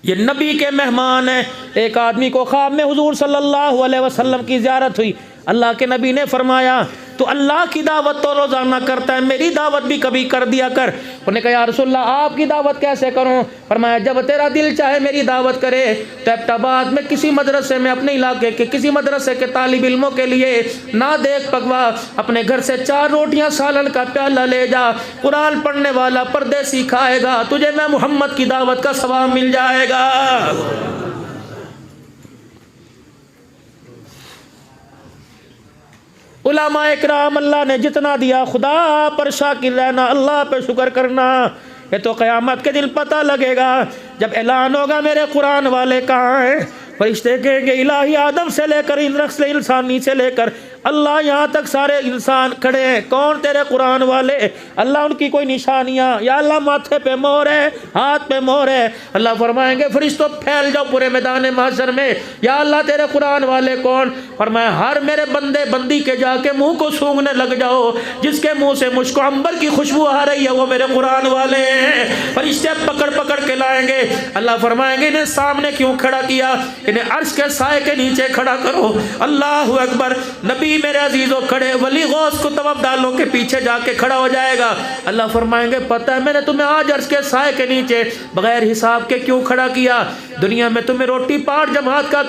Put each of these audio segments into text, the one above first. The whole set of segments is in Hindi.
ये नबी के मेहमान हैं। एक आदमी को ख्वाब में हुजूर सल्लल्लाहु अलैहि वसल्लम की ज़ियारत हुई। अल्लाह के नबी ने फरमाया तो अल्लाह की दावत तो रोज़ाना करता है, मेरी दावत भी कभी कर दिया कर। उन्होंने कहा या रसूलल्लाह आपकी दावत कैसे करूं? फरमाया जब तेरा दिल चाहे मेरी दावत करे। तैबाद में किसी मदरसे में, अपने इलाके के किसी मदरसे के तालिब इल्मों के लिए ना देख पकवा, अपने घर से 4 रोटियां सालन का प्याला ले जा, कुरान पढ़ने वाला परदेसी खाएगा, तुझे मैं मोहम्मद की दावत का सवाब मिल जाएगा। उलमा इकराम, अल्लाह ने जितना दिया खुदा पर शाकिर रहना, अल्लाह पे शुक्र करना। ये तो क़यामत के दिन पता लगेगा जब ऐलान होगा मेरे कुरान वाले कहाँ हैं। फरिश्ते कहेंगे इलाही आदम से लेकर नस्ल इंसानी से लेकर अल्लाह यहाँ तक सारे इंसान खड़े हैं, कौन तेरे कुरान वाले? अल्लाह उनकी कोई निशानियाँ, या अल्लाह माथे पे मोहर है, हाथ पे मोहर है। अल्लाह फरमाएंगे फरिश्तों फैल जाओ पूरे मैदान महशर में, या अल्लाह तेरे कुरान वाले कौन? फरमाया हर मेरे बंदे बंदी के जाके मुंह को सूंघने लग जाओ, जिसके मुंह से मुझको अंबर की खुशबू आ रही है वो मेरे कुरान वाले हैं। फरिश्ते पकड़ पकड़ के लाएंगे। अल्लाह फरमाएंगे इन्हें सामने क्यों खड़ा किया? इन्हें अर्श के साए के नीचे खड़ा करो। अल्लाह अकबर। नबी मेरे अजीजों खड़े, वली गौस को तवब डालों के पीछे जाके खड़ा हो जाएगा। अल्लाह फरमाएंगे पता है मैंने तुम्हें आज अर्श के साए के नीचे बगैर हिसाब के क्यों खड़ा किया? दुनिया में तुम्हें रोटी पाट जमात कहा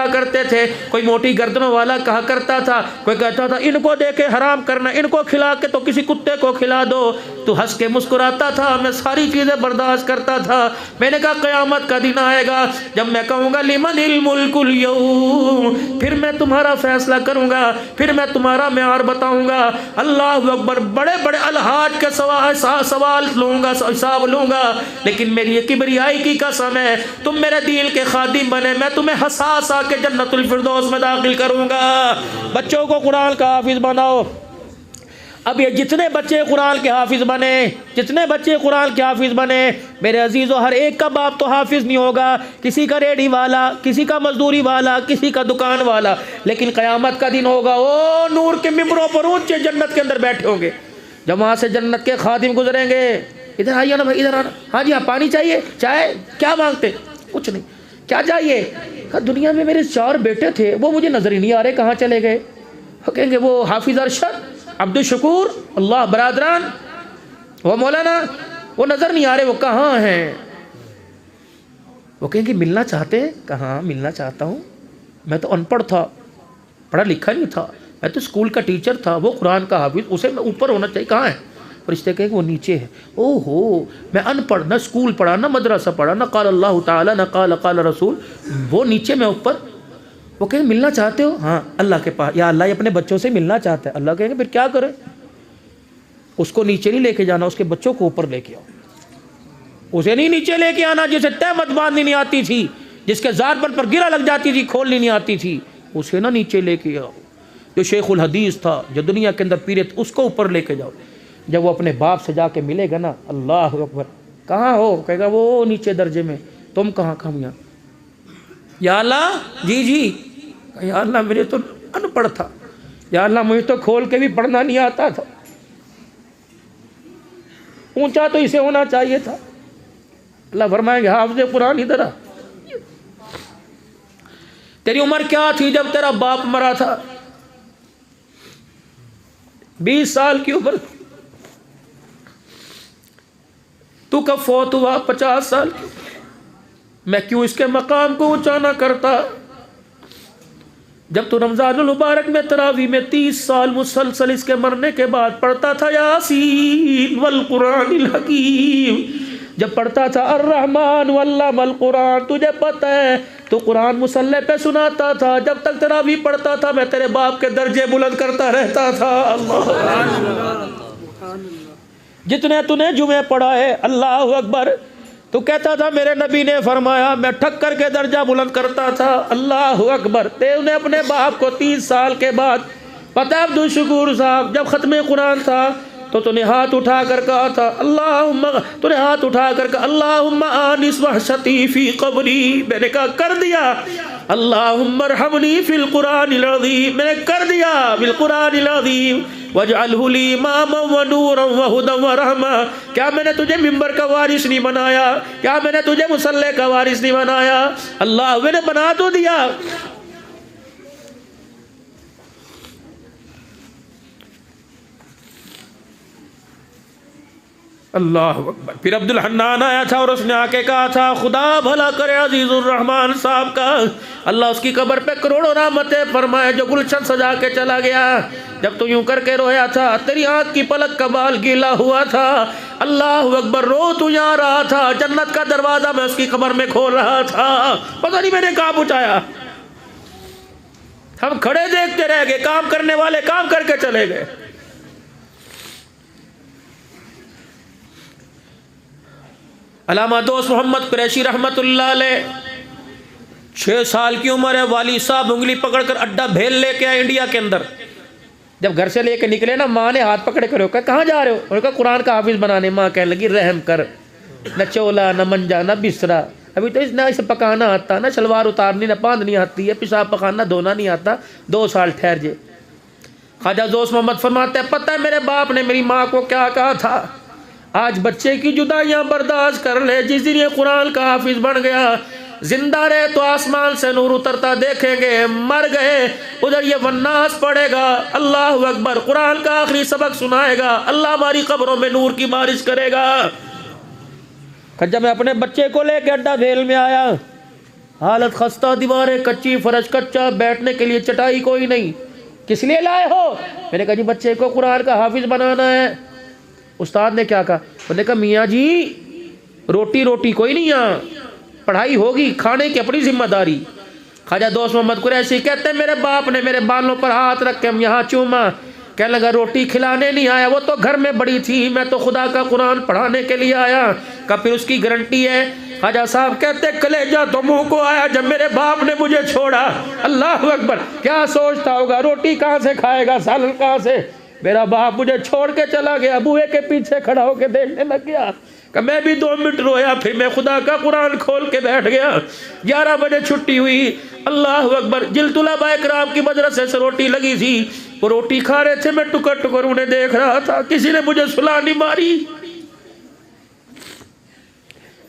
करते थे, कोई मोटी गर्दनों वाला कहा करता था, कोई कहता था इनको दे के हराम करना, इनको खिला के तो किसी कुत्ते को खिला दो। तू हंस के मुस्कुराता था, मैं सारी चीजें बर्दाश्त करता था। मैंने कहा क़यामत का दिन आएगा जब मैं कहूँगा लिमनिल मुल्कुल यौम, फिर मैं तुम्हारा फैसला करूँगा, फिर मैं तुम्हारा म्यार बताऊँगा। अल्लाह अकबर। बड़े बड़े अलहाज के सवाल लूँगा, हिसाब लूँगा, लेकिन मेरी किबरियाई की कसम है तुम मेरे दीन के खादिम बने, मैं तुम्हें हंसा हंसा के जन्नतुल फिरदौस में दाखिल करूँगा। बच्चों को कुरान का हाफिज बनाओ। अब ये जितने बच्चे कुरान के हाफिज बने, जितने बच्चे कुरान के हाफिज बने, मेरे अजीज़ों हर एक का बाप तो हाफिज नहीं होगा, किसी का रेडी वाला, किसी का मजदूरी वाला, किसी का दुकान वाला, लेकिन क़यामत का दिन होगा वो नूर के मिंबरों पर ऊंचे जन्नत के अंदर बैठे होंगे। जब वहाँ से जन्नत के खादिम गुजरेंगे, इधर आइए ना भाई, इधर आना। हाँ जी हाँ, पानी चाहिए, चाय, क्या मांगते? कुछ नहीं। क्या चाहिए? कहा दुनिया में मेरे 4 बेटे थे, वो मुझे नजर ही नहीं आ रहे, कहाँ चले गए? कहेंगे वो हाफिज अरशद, अब्दुल शकूर, अल्लाह बरादरान, वो मौलाना, वो नज़र नहीं आ रहे, वो कहाँ हैं? वो कहेंगे मिलना चाहते हैं? कहाँ मिलना चाहता हूँ, मैं तो अनपढ़ था, पढ़ा लिखा नहीं था, मैं तो स्कूल का टीचर था, वो कुरान का हाफिज, उसे मैं ऊपर होना चाहिए, कहाँ है? फरिश्ते कहेंगे वो नीचे है। ओहो, मैं अनपढ़, ना स्कूल पढ़ा, ना मदरसा पढ़ा, ना काल अल्लाह ताला, ना काल रसूल, वो नीचे, मैं ऊपर। वो कहेंगे मिलना चाहते हो? हाँ अल्लाह के पास, या अल्लाह अपने बच्चों से मिलना चाहता है। अल्लाह कहेंगे फिर क्या करें? उसको नीचे नहीं लेके जाना, उसके बच्चों को ऊपर लेके आओ। उसे नहीं नीचे लेके आना जिसे तहमत बांधनी नहीं आती थी, जिसके ज़ारबन पर गिरा लग जाती थी, खोलनी नहीं आती थी, उसे ना नीचे लेके आओ। जो शेखुल हदीस था, जो दुनिया के अंदर पीरे, उसको ऊपर लेके जाओ। जब वो अपने बाप से जाके मिलेगा ना, अल्लाह अकबर, कहाँ हो? कहेगा वो नीचे दर्जे में, तुम कहाँ? हम यहाँ। या अल्लाह, जी जी। या अल्लाह मेरे तो अनपढ़ था, या अल्लाह मुझे तो खोल के भी पढ़ना नहीं आता था, ऊंचा तो इसे होना चाहिए था। अल्लाह फरमाएंगे हाफ़िज़ कुरान इधर आ, तेरी उम्र क्या थी जब तेरा बाप मरा था? 20 साल की उम्र। तू कब फौत हुआ? 50 साल की। मैं क्यों इसके मकाम को ऊंचा ना करता? जब तू रमज़ानुल मुबारक में तरावी में 30 साल मुसलसल इसके मरने के बाद पढ़ता था यासीन वल कुरानिल हकीम, जब पढ़ता था अर्रहमान वल्लमल कुरान, तुझे पता है तो कुरान मुसल्ले पे सुनाता था। जब तक तरावी पढ़ता था मैं तेरे बाप के दर्जे बुलंद करता रहता था। अल्लाह, जितने तूने जुमे पढ़ा है, अल्लाह अकबर, तो कहता था मेरे नबी ने फरमाया मैं ठक करके दर्जा बुलंद करता था। अल्लाह अकबर। तेने अपने बाप को 30 साल के बाद, पता है अब्दुल शकूर साहब, जब ख़त्म कुरान था तो तूने हाथ उठा कर कहा था अल्लाहुम्मा, तूने हाथ उठा कर कहा अल्लाहुम्मा आनिस वहशती फी क़ब्री, मैंने कहा कर दिया। अल्लाहुम्मा रहमनी फिल कुरानिल अज़ीम, मैंने कर दिया बिल कुरानिल अज़ीम, वजअलहु ली इमामन व नूरन व हुदन व रहमा। क्या मैंने तुझे मिंबर का वारिस नहीं बनाया? क्या मैंने तुझे मुसल्ले का वारिस नहीं बनाया? अल्लाह मैंने बना तो दिया। अल्लाह अकबर। फिर अब्दुल हन्नान आया था और उसने आके कहा था खुदा भला करे अजीजुर रहमान साहब का, अल्लाह उसकी कब्र पे करोड़ों रहमतें फरमाए, जो गुलशन सजा के चला गया। जब तू यूं करके रोया था तेरी आंख की पलक का बाल गीला हुआ था। अल्लाह अकबर। रो तू यहाँ रहा था, जन्नत का दरवाजा मैं उसकी कब्र में खोल रहा था, पता नहीं मैंने कहाँ पहुँचाया। हम खड़े देखते रह गए, काम करने वाले काम करके चले गए। अल्लामा दोस्त मोहम्मद कुरैशी रहमतुल्लाह अलैह 6 साल की उम्र है, वाली साहब उंगली पकड़कर अड्डा भेल लेके आए इंडिया के अंदर। जब घर से लेके निकले ना, माँ ने हाथ पकड़े करो, कहाँ जा रहे हो? उन्होंने कहा कुरान का हाफिज बनाने। माँ कहने लगी रहम कर, न चोला न मंजा न बिस्तरा, अभी तो ना इसे पकाना आता, ना शलवार उतारनी ना बांधनी आती है, पेशाब पकाना धोना नहीं आता, 2 साल ठहर जे। ख्वाजा दोस्त मोहम्मद फरमाते हैं पता है मेरे बाप ने मेरी माँ को क्या कहा था? आज बच्चे की जुदाइयाँ बर्दाश्त कर ले, जिस दिन ये कुरान का हाफिज बन गया, जिंदा रहे तो आसमान से नूर उतरता देखेंगे, मर गए उधर ये वन्नास पड़ेगा। अल्लाह अकबर। कुरान का आखिरी सबक सुनाएगा, अल्लाह हमारी कब्रों में नूर की बारिश करेगा। जब मैं अपने बच्चे को लेकर अड्डा भेल में आया, हालत खस्ता, दीवारें कच्ची, फर्श कच्चा, बैठने के लिए चटाई कोई नहीं। किस लिए लाए हो? मैंने कहा जी बच्चे को कुरान का हाफिज बनाना है। उस्ताद ने क्या कहा? मैंने कहा मियाँ जी रोटी रोटी कोई नहीं, यहाँ पढ़ाई होगी, खाने की अपनी जिम्मेदारी। ख्वाजा दोस्त मोहम्मद कुरैशी कहते हैं मेरे बाप ने मेरे बालों पर हाथ रख के हम यहाँ चूमा। कहने लगा रोटी खिलाने नहीं आया, वो तो घर में बड़ी थी, मैं तो खुदा का कुरान पढ़ाने के लिए आया। कब फिर उसकी गारंटी है? ख्वाजा साहब कहते कलेजा तो मुंह को आया जब मेरे बाप ने मुझे छोड़ा। अल्लाह अकबर। क्या सोचता होगा, रोटी कहाँ से खाएगा, सालन कहाँ से? मेरा बाप मुझे छोड़ के चला गया, बुए के पीछे खड़ा होकर देखने लग गया कि मैं भी 2 मिनट रोया, फिर मैं खुदा का कुरान खोल के बैठ गया। 11 बजे छुट्टी हुई। अल्लाह अकबर। जिलतुलबा इकराम की मदरसे से रोटी लगी थी, वो रोटी खा रहे थे, मैं टुकर टुकर उन्हें देख रहा था। किसी ने मुझे सुला नहीं मारी,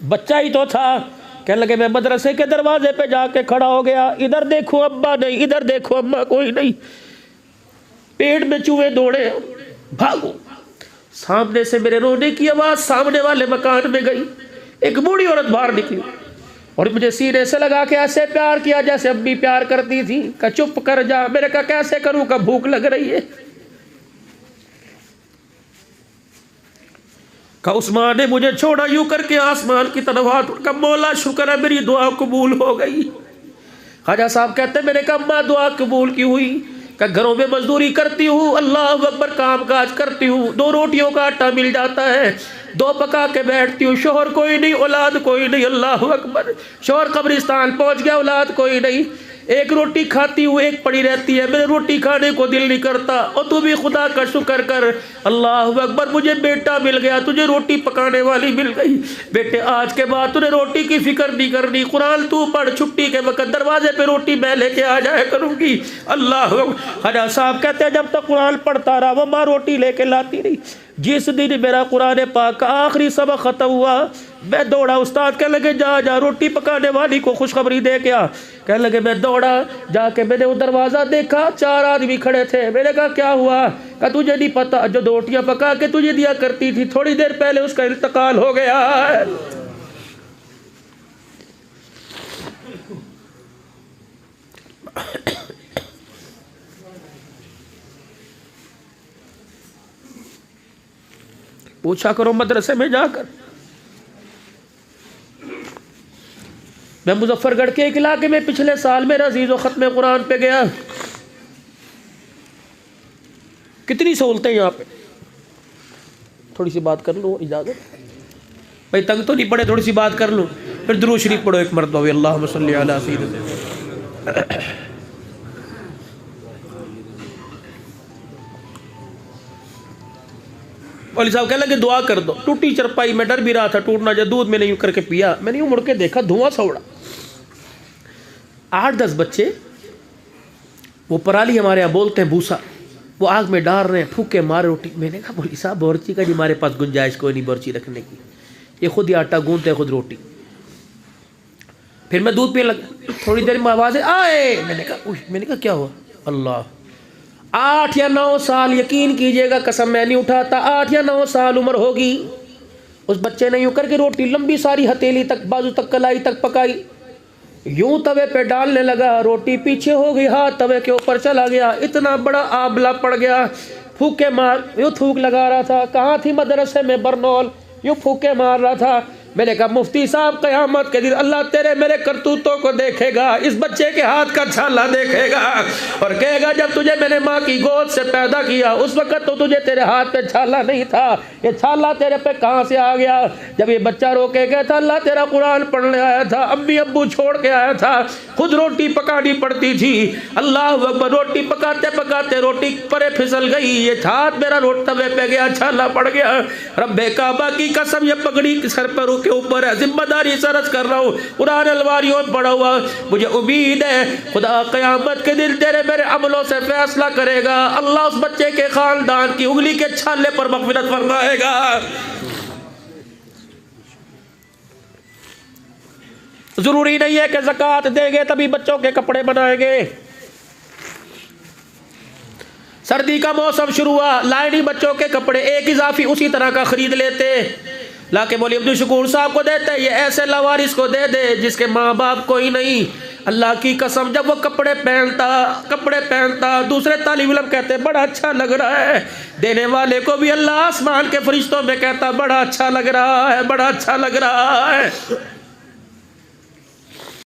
बच्चा ही तो था। कहने लगे मैं मदरसे के दरवाजे पे जाके खड़ा हो गया, इधर देखो अब्बा नहीं, इधर देखो अम्मा कोई नहीं। पेट में चूहे दौड़े, भागो। सामने से मेरे रोने की आवाज सामने वाले मकान में गई। एक बूढ़ी औरत बाहर निकली और मुझे सीने से लगा के ऐसे प्यार किया जैसे अम्मी प्यार करती थी। कहा चुप कर जा। मैंने कहा कैसे करूं, का भूख लग रही है। कहा उस माँ ने मुझे छोड़ा, यूं करके आसमान की तरफ हाथ उठा, मौला शुक्र है मेरी दुआ कबूल हो गई। ख्वाजा साहब कहते मैंने कहा अम्मा दुआ कबूल की हुई? का घरों में मजदूरी करती हूँ, अल्लाह अकबर, काम काज करती हूँ, 2 रोटियों का आटा मिल जाता है, 2 पका के बैठती हूँ, शोहर कोई नहीं, औलाद कोई नहीं। अल्लाह अकबर। शोहर कब्रिस्तान पहुँच गया, औलाद कोई नहीं, 1 रोटी खाती हूँ, 1 पड़ी रहती है, मेरे रोटी खाने को दिल नहीं करता। और तू भी खुदा का शुक्र कर, अल्लाह अकबर, मुझे बेटा मिल गया, तुझे रोटी पकाने वाली मिल गई। बेटे आज के बाद तुझे रोटी की फिक्र नहीं करनी, कुरान तू पढ़, छुट्टी के वक्त दरवाजे पे रोटी मैं लेके आ जाया करूँगी। अल्लाह। ख्वाजा साहब कहते हैं जब तक कुरान पढ़ता रहा वो माँ रोटी लेके लाती रही। जिस दिन मेरा कुरान पाक का आखिरी सबक ख़त्म हुआ, मैं दौड़ा, उस्ताद कहने लगे जा जा रोटी पकाने वाली को खुशखबरी दे के आ। कहने लगे मैं दौड़ा, जाके मैंने वो दरवाज़ा देखा, 4 आदमी खड़े थे। मैंने कहा क्या हुआ? कहा तुझे नहीं पता, जो रोटियां पका के तुझे दिया करती थी थोड़ी देर पहले उसका इंतकाल हो गया है। पूछा करो मदरसे में जाकर। मैं मुजफ्फरगढ़ के एक इलाके में पिछले साल मेरा अजीज़ो ख़त्म कुरान पे गया। कितनी सहूलतें यहाँ पे। थोड़ी सी बात कर लो, इजाज़त भाई, तंग तो नहीं पड़े, थोड़ी सी बात कर लो, फिर दुरूद शरीफ पढ़ो 1 मरतबा, अल्लाहुम्मा सल्ली अला सय्यिदना। वाली साहब कहने लगे दुआ कर दो। टूटी चरपाई में, डर भी रहा था टूट ना जाए, दूध मैंने यूं करके पिया। मैंने यूं मुड़ के देखा, धुआं सा उड़ा। 8-10 बच्चे, वो पराली हमारे यहाँ बोलते हैं भूसा, वो आग में डाल रहे हैं, फूके मारे रोटी। मैंने कहा मौलवी साहब बोर्ची का जी हमारे पास गुंजाइश कोई नहीं बोर्ची रखने की, ये खुद ही आटा गूंदते खुद रोटी। फिर मैं दूध पीने लगा, थोड़ी देर में आवाज़ आए, मैंने कहा क्या हुआ? अल्लाह, 8 या 9 साल, यकीन कीजिएगा कसम मैं नहीं उठाता, 8 या 9 साल उम्र होगी। उस बच्चे ने यूँ करके रोटी लंबी सारी हथेली तक, बाजू तक, कलाई तक पकाई, यूं तवे पे डालने लगा, रोटी पीछे हो गई, हाथ तवे के ऊपर चला गया, इतना बड़ा आबला पड़ गया, फूके मार, यूँ थूक लगा रहा था। कहाँ थी? मदरसे में बरनौल, यूँ फूके मार रहा था। मैंने कहा मुफ्ती साहब क़यामत के दिन अल्लाह तेरे मेरे करतूतों को देखेगा, इस बच्चे के हाथ का छाला देखेगा और कहेगा जब तुझे मैंने माँ की गोद से पैदा किया उस वक़्त तो तुझे तेरे हाथ पे छाला नहीं था, ये छाला तेरे पे कहाँ से आ गया? जब ये बच्चा रो के कहता अल्लाह तेरा कुरान पढ़ने आया था, अम्मी अब्बू छोड़ के आया था, खुद रोटी पकानी पड़ती थी, अल्लाह अकबर, रोटी पकाते पकाते रोटी परे फिसल गई, ये हाथ मेरा तवे पे गया, छाला पड़ गया। रब्बे काबा की कसम, ये पगड़ी सर पर के ऊपर है, जिम्मेदारी सरस कर रहा हूँ, कुरान अलवारियों पढ़ा हुआ, मुझे उम्मीद है खुदा क़यामत के दिन तेरे मेरे अमलों से फैसला करेगा, अल्लाह उस बच्चे के खानदान की उंगली के छाले पर मग़फ़िरत फरमाएगा। जरूरी नहीं है कि ज़कात देंगे तभी बच्चों के कपड़े बनाएंगे। सर्दी का मौसम शुरू हुआ, लाइनी बच्चों के कपड़े एक इजाफी उसी तरह का खरीद लेते, लाके मौलवी अब्दुल शकूर साहब को देते, ये ऐसे लवारिस को दे दे जिसके माँ बाप कोई नहीं। अल्लाह की कसम जब वो कपड़े पहनता दूसरे तालिब इल्म कहते बड़ा अच्छा लग रहा है, देने वाले को भी अल्लाह आसमान के फरिश्तों में कहता बड़ा अच्छा लग रहा है, बड़ा अच्छा लग रहा है।